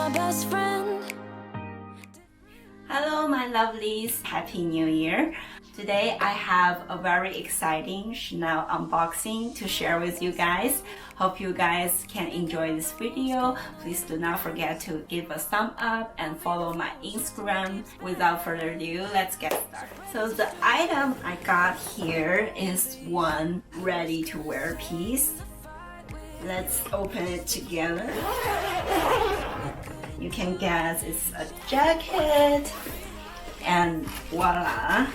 my best friend. Hello my lovelies, Happy New Year! Today I have a very exciting Chanel unboxing to share with you guys. Hope you guys can enjoy this video. Please do not forget to give a thumb up and follow my Instagram. Without further ado, let's get started. So the item I got here is one ready-to-wear piece. Let's open it together. You can guess it's a jacket, and voila!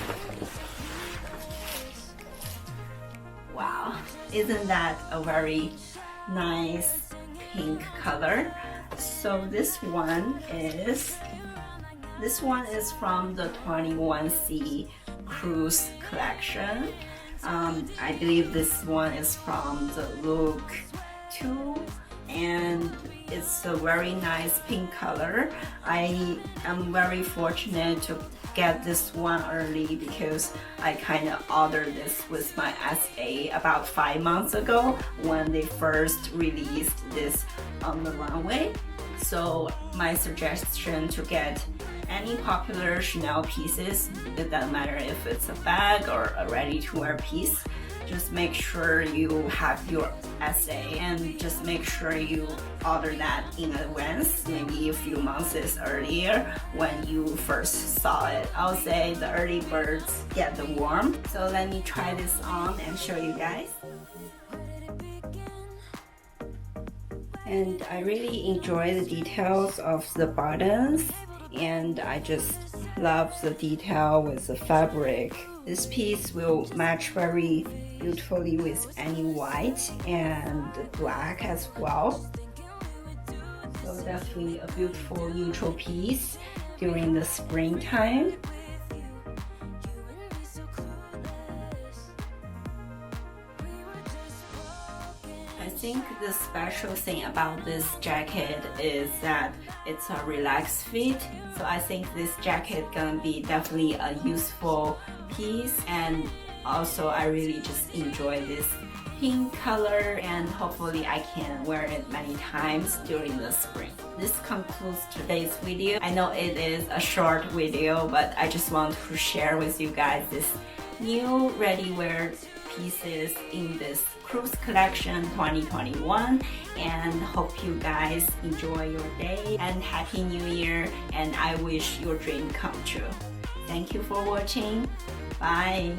Wow, isn't that a very nice pink color? So this one is from the 21C Cruise collection. I believe this one is from the Look 2, and it's a very nice pink color. I am very fortunate to get this one early because I kind of ordered this with my SA about 5 months ago when they first released this on the runway. So my suggestion to get any popular Chanel pieces, it doesn't matter if it's a bag or a ready-to-wear piece, just make sure you have your SA and just make sure you order that in advance, maybe a few months earlier when you first saw it. I'll say the early birds get the worm. So let me try this on and show you guys. And I really enjoy the details of the buttons, and I just love the detail with the fabric. This piece will match very beautifully with any white and black as well. So definitely a beautiful neutral piece during the springtime. I think the special thing about this jacket is that it's a relaxed fit. So I think this jacket gonna be definitely a useful piece, and also I really just enjoy this pink color, and hopefully I can wear it many times during the spring. This concludes today's video. I know it is a short video, but I just want to share with you guys this new ready-wear pieces in this Cruise collection 2021, and hope you guys enjoy your day and Happy New Year, and I wish your dream come true. Thank you for watching. Bye.